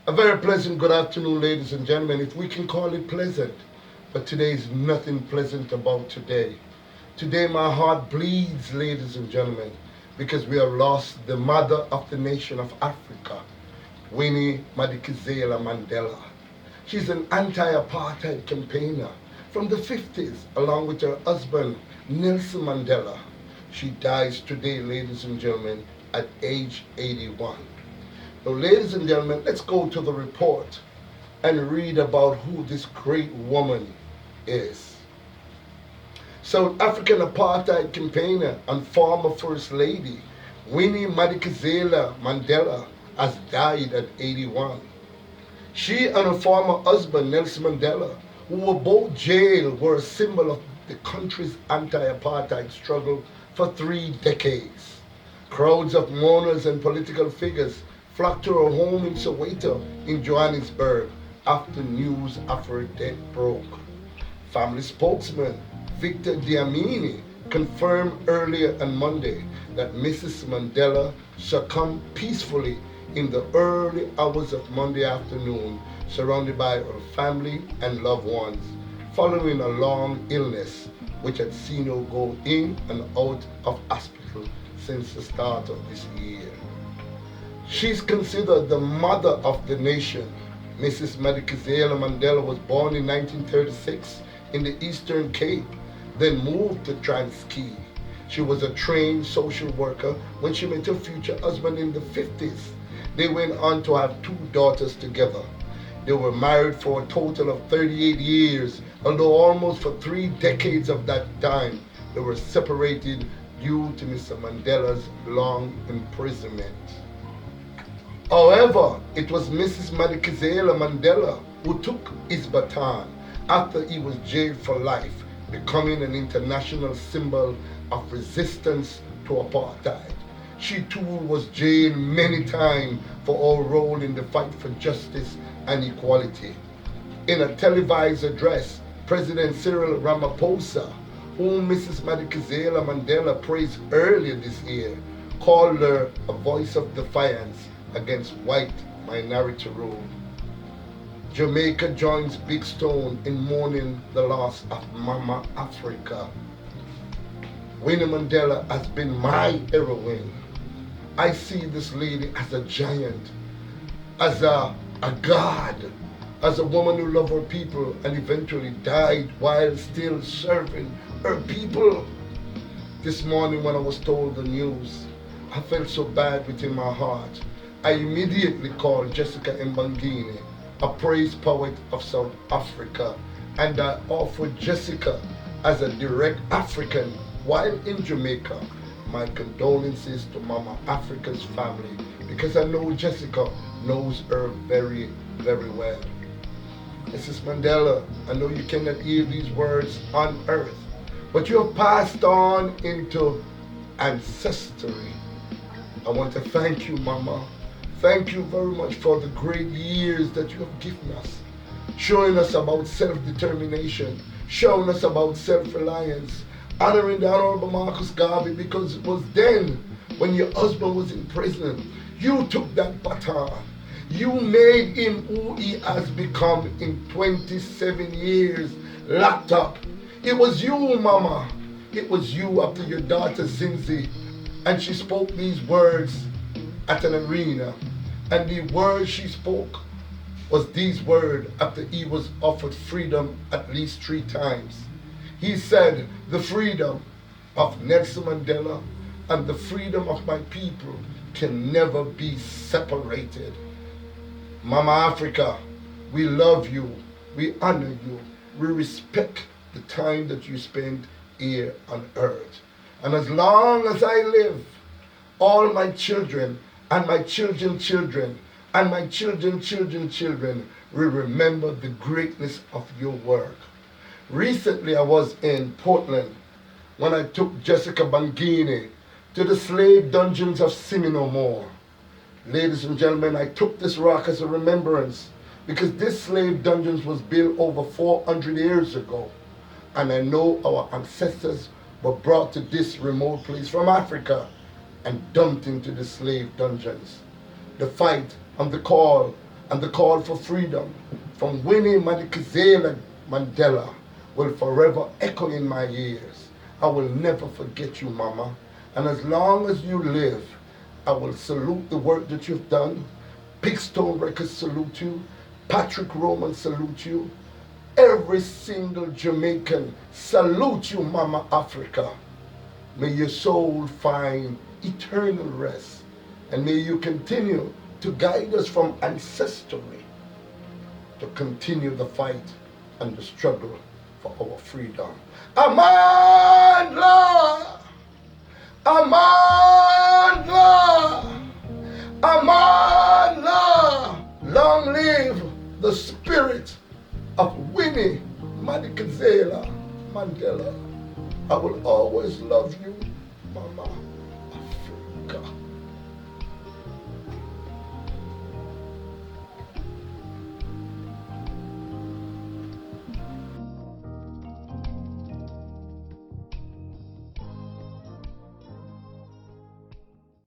A very pleasant good afternoon, ladies and gentlemen, if we can call it pleasant. But today is nothing pleasant about today. Today my heart bleeds, ladies and gentlemen, because we have lost the mother of the nation of Africa, Winnie Madekizela Mandela. She's an anti-apartheid campaigner from the 50s, along with her husband, Nelson Mandela. She dies today, ladies and gentlemen, at age 81. So, ladies and gentlemen, let's go to the report and read about who this great woman is. South African apartheid campaigner and former First Lady Winnie Madekizela Mandela has died at 81. She and her former husband Nelson Mandela, who were both jailed, were a symbol of the country's anti-apartheid struggle for 3 decades. Crowds of mourners and political figures flocked to her home in Soweto in Johannesburg after news of her death broke. Family spokesman Victor Dlamini confirmed earlier on Monday that Mrs. Mandela succumbed peacefully in the early hours of Monday afternoon, surrounded by her family and loved ones, following a long illness which had seen her go in and out of hospital since the start of this year. She's considered the mother of the nation. Mrs. Madekizela Mandela was born in 1936 in the Eastern Cape, then moved to Transkei. She was a trained social worker when she met her future husband in the 50s. They went on to have 2 daughters together. They were married for a total of 38 years, although almost for 3 decades of that time they were separated due to Mr. Mandela's long imprisonment. However, it was Mrs. Madekizela Mandela who took his baton after he was jailed for life, becoming an international symbol of resistance to apartheid. She too was jailed many times for her role in the fight for justice and equality. In a televised address, President Cyril Ramaphosa, whom Mrs. Madekizela Mandela praised earlier this year, called her a voice of defiance against white minority rule. Jamaica joins Big Stone in mourning the loss of Mama Africa. Winnie Mandela has been my heroine. I see this lady as a giant, as a god, as a woman who loved her people and eventually died while still serving her people. This morning when I was told the news, I felt so bad within my heart. I immediately called Jessica Mbangini, a praise poet of South Africa, and I offered Jessica as a direct African while in Jamaica my condolences to Mama Africa's family, because I know Jessica knows her very, very well. Mrs. Mandela, I know you cannot hear these words on earth, but you have passed on into ancestry. I want to thank you, Mama. Thank you very much for the great years that you have given us, showing us about self-determination, showing us about self-reliance, honoring the Honorable Marcus Garvey, because it was then, when your husband was in prison, you took that baton. You made him who he has become in 27 years locked up. It was you, Mama. It was you after your daughter Zinzi, and she spoke these words at an arena. And the words she spoke was these words after he was offered freedom at least 3 times. He said, the freedom of Nelson Mandela and the freedom of my people can never be separated. Mama Africa, we love you, we honor you, we respect the time that you spent here on earth. And as long as I live, all my children and my children's children and my children's children's children will remember the greatness of your work. Recently I was in Portland when I took Jessica Bangini to the slave dungeons of Seminole. Ladies and gentlemen, I took this rock as a remembrance because this slave dungeons was built over 400 years ago. And I know our ancestors were brought to this remote place from Africa and dumped into the slave dungeons. The fight and the call and the call for freedom from Winnie Madekizela Mandela will forever echo in my ears. I will never forget you, Mama. And as long as you live, I will salute the work that you've done. Pigstone Records salute you. Patrick Roman salute you. Every single Jamaican salute you, Mama Africa. May your soul find eternal rest, and may you continue to guide us from ancestry to continue the fight and the struggle for our freedom. Amandla! Amandla! Amandla! Long live the spirit of Winnie Madekizela Mandela. I will always love you, Mama.